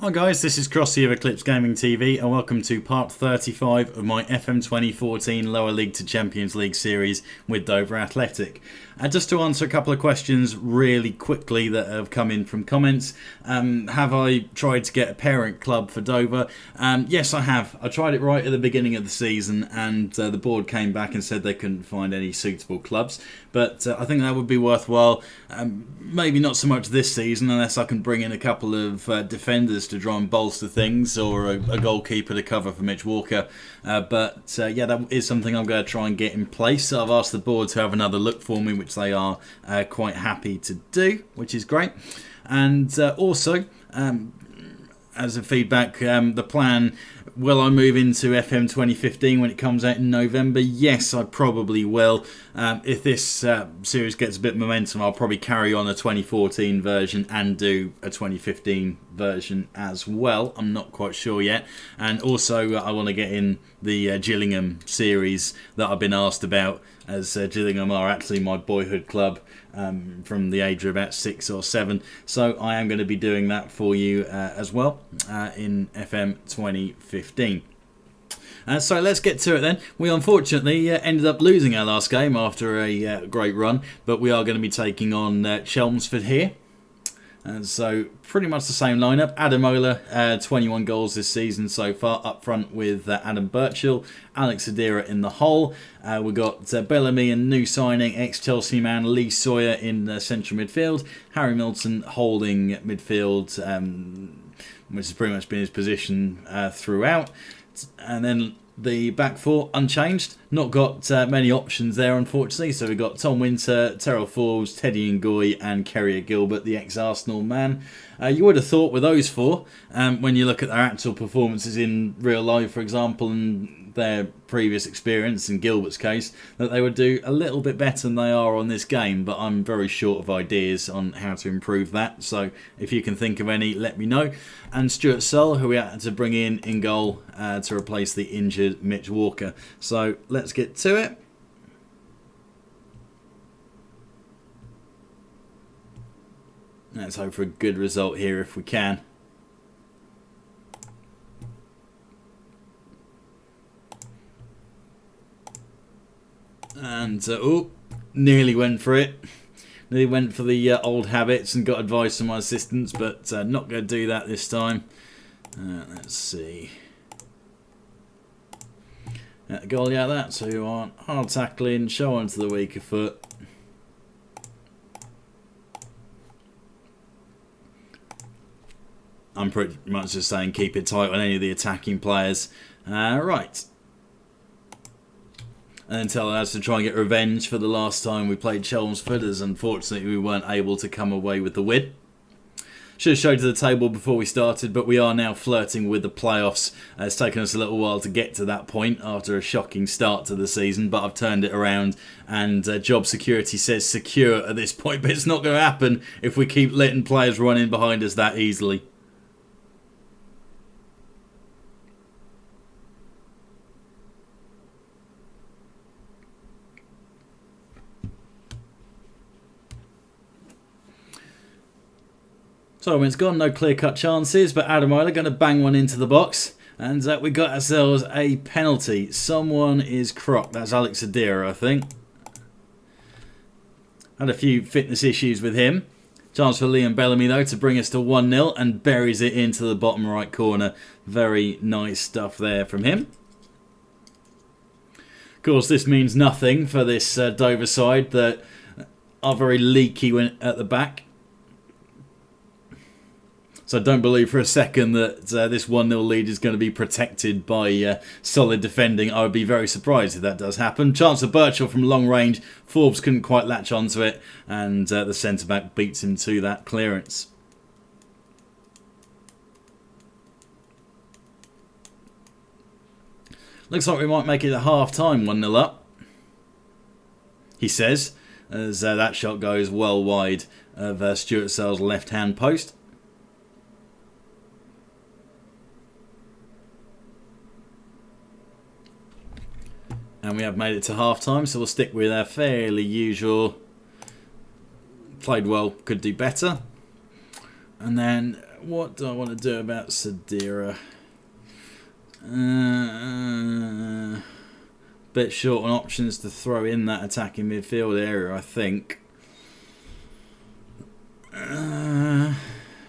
Hi guys, this is Crossy of Eclipse Gaming TV and welcome to part 35 of my FM2014 Lower League to Champions League series with Dover Athletic. Just to answer a couple of questions really quickly that have come in from comments. Have I tried to get a parent club for Dover? Yes, I have. I tried it right at the beginning of the season and the board came back and said they couldn't find any suitable clubs. But I think that would be worthwhile. Maybe not so much this season unless I can bring in a couple of defenders to try and bolster things, or a goalkeeper to cover for Mitch Walker. Yeah, that is something I'm going to try and get in place. So I've asked the board to have another look for me, which they are quite happy to do, which is great. And also, as a feedback, the plan, will I move into FM 2015 when it comes out in November? Yes, I probably will. If this series gets a bit of momentum, I'll probably carry on a 2014 version and do a 2015 version as well. I'm not quite sure yet. And also, I want to get in the Gillingham series that I've been asked about, as Gillingham are actually my boyhood club from the age of about 6 or 7. So I am going to be doing that for you as well in FM 2015. So let's get to it then. We unfortunately ended up losing our last game after a great run, but we are going to be taking on Chelmsford here. And so pretty much the same lineup. Adam Ola, 21 goals this season so far, up front with Adam Birchall, Alex Adira in the hole. We've got Bellamy and new signing, ex-Chelsea man Lee Sawyer in central midfield. Harry Milton holding midfield, which has pretty much been his position throughout. And then the back four unchanged. Not got many options there, unfortunately. So we've got Tom Winter, Terrell Forbes, Teddy Ngoy and Kerrier Gilbert, the ex-Arsenal man. You would have thought with those four, when you look at their actual performances in real life, for example, and their previous experience, in Gilbert's case, that they would do a little bit better than they are on this game. But I'm very short of ideas on how to improve that. So if you can think of any, let me know. And Stuart Searle, who we had to bring in goal to replace the injured Mitch Walker. So let's get to it. Let's hope for a good result here if we can. And, nearly went for it. Nearly went for the old habits and got advice from my assistants, but not going to do that this time. Let's see. Goal, yeah, that's who you want. Hard tackling, show on to the weaker foot. I'm pretty much just saying keep it tight on any of the attacking players. Right. And then telling us to try and get revenge for the last time we played Chelmsford, as unfortunately we weren't able to come away with the win. Should have showed to the table before we started, but we are now flirting with the playoffs. It's taken us a little while to get to that point after a shocking start to the season, but I've turned it around and job security says secure at this point, but it's not going to happen if we keep letting players run in behind us that easily. So it's gone, no clear-cut chances, but Adam Ola going to bang one into the box. And we got ourselves a penalty. Someone is crocked. That's Alex Adira, I think. Had a few fitness issues with him. Chance for Liam Bellamy, though, to bring us to 1-0 and buries it into the bottom right corner. Very nice stuff there from him. Of course, this means nothing for this Dover side that are very leaky at the back. So I don't believe for a second that this 1-0 lead is going to be protected by solid defending. I would be very surprised if that does happen. Chance of Birchall from long range. Forbes couldn't quite latch onto it. And the centre-back beats him to that clearance. Looks like we might make it at half-time 1-0 up. He says, as that shot goes well wide of Stuart Searle's left-hand post. And we have made it to half-time, so we'll stick with our fairly usual. Played well, could do better. And then, what do I want to do about Sadira? Bit short on options to throw in that attacking midfield area, I think.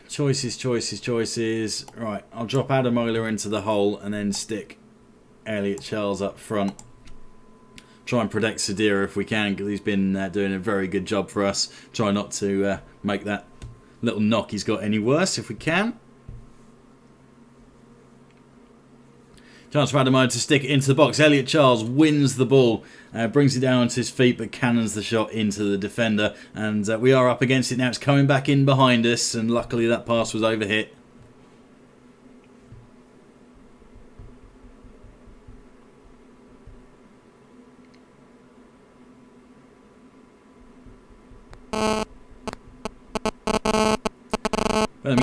Choices. Right, I'll drop Adamola into the hole and then stick Elliot Charles up front. Try and protect Sadira if we can, because he's been doing a very good job for us. Try not to make that little knock he's got any worse if we can. Chance for Adamola to stick it into the box. Elliot Charles wins the ball, brings it down onto his feet, but cannons the shot into the defender. And we are up against it now. It's coming back in behind us, and luckily that pass was overhit.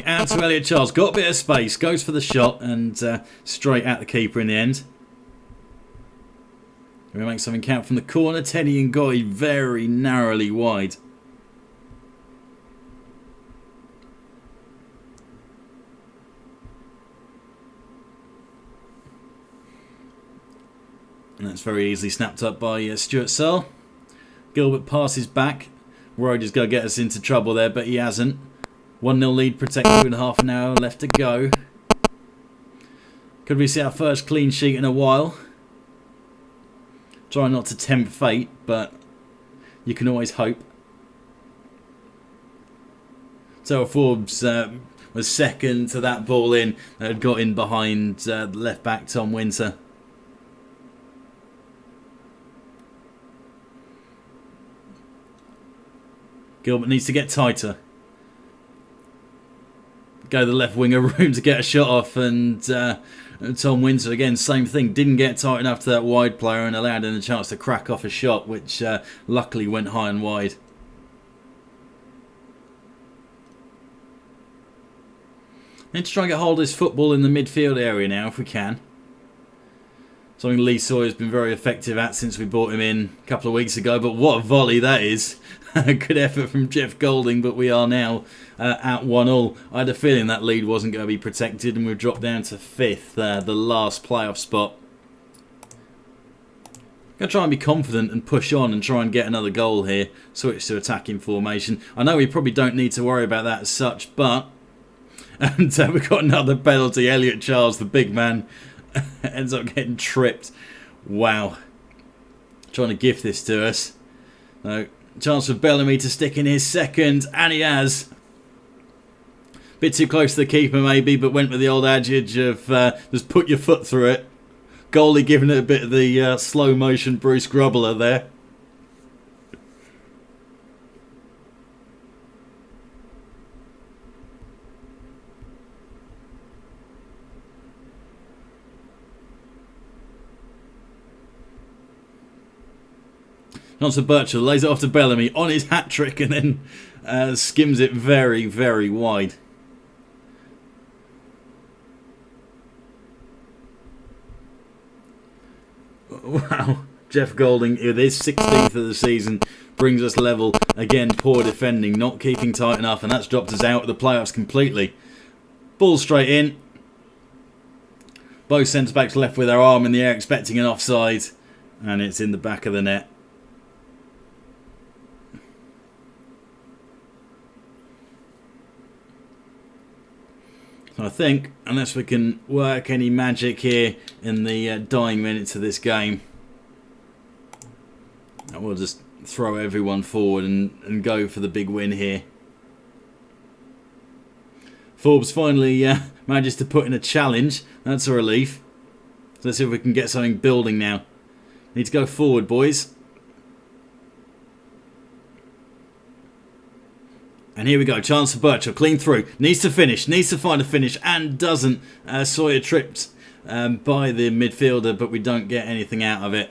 Out to Elliot Charles, got a bit of space, goes for the shot and straight at the keeper in the end. We make something count from the corner. Teddy Ngoy very narrowly wide. And that's very easily snapped up by Stuart Searle. Gilbert passes back. Worried he's going to get us into trouble there, but he hasn't. 1-0 lead protected with half an hour left to go. Could we see our first clean sheet in a while? Try not to tempt fate, but you can always hope. So Forbes was second to that ball in. Had got in behind left back Tom Winter. Gilbert needs to get tighter. Go the left winger room to get a shot off, and Tom Winter again, same thing, didn't get tight enough to that wide player and allowed him a chance to crack off a shot, which luckily went high and wide. Need to try and get hold of this football in the midfield area now if we can. Something Lee Sawyer's been very effective at since we brought him in a couple of weeks ago, but what a volley that is. Good effort from Jeff Golding, but we are now at 1-1. I had a feeling that lead wasn't going to be protected, and we've dropped down to 5th, the last playoff spot. Going to try and be confident and push on and try and get another goal here. Switch to attacking formation. I know we probably don't need to worry about that as such, but... And we've got another penalty. Elliot Charles, the big man, ends up getting tripped. Wow. Trying to gift this to us. No. Chance for Bellamy to stick in his second, and he has. Bit too close to the keeper maybe, but went with the old adage of just put your foot through it. Goalie giving it a bit of the slow motion Bruce Grubbler there. Johnson Birchall lays it off to Bellamy on his hat-trick and then skims it very, very wide. Wow. Jeff Golding, with his 16th of the season, brings us level. Again, poor defending, not keeping tight enough, and that's dropped us out of the playoffs completely. Ball straight in. Both centre-backs left with their arm in the air, expecting an offside, and it's in the back of the net. I think, unless we can work any magic here in the dying minutes of this game, we'll just throw everyone forward and go for the big win here. Forbes finally manages to put in a challenge. That's a relief. So let's see if we can get something building now. Need to go forward, boys. And here we go, chance for Birchall, clean through, needs to finish, needs to find a finish, and doesn't. Sawyer tripped by the midfielder, but we don't get anything out of it.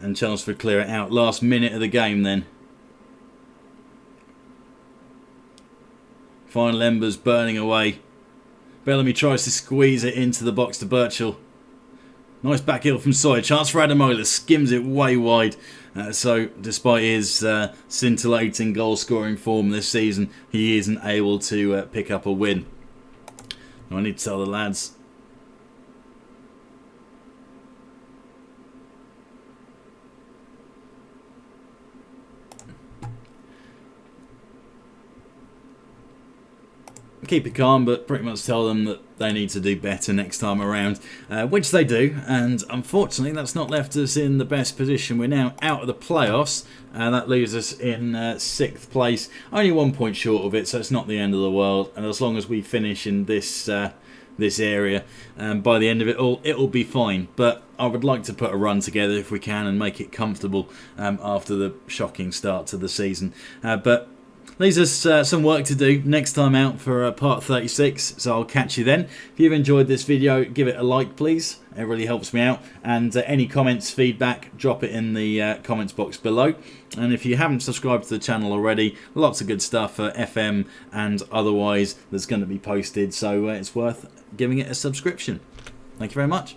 And Chelmsford clear it out. Last minute of the game then. Final embers burning away. Bellamy tries to squeeze it into the box to Birchall. Nice back heel from Sawyer. Chance for Adamola. Skims it way wide. So, despite his scintillating goal-scoring form this season, he isn't able to pick up a win. I need to tell the lads. Keep it calm, but pretty much tell them that they need to do better next time around, which they do, and unfortunately that's not left us in the best position. We're now out of the playoffs, and that leaves us in 6th place, only 1 point short of it, so it's not the end of the world, and as long as we finish in this area, by the end of it all, it'll be fine. But I would like to put a run together if we can and make it comfortable after the shocking start to the season, but leaves us some work to do next time out for part 36, so I'll catch you then. If you've enjoyed this video, give it a like please, it really helps me out, and any comments, feedback, drop it in the comments box below. And if you haven't subscribed to the channel already, lots of good stuff for FM and otherwise that's going to be posted, so it's worth giving it a subscription. Thank you very much.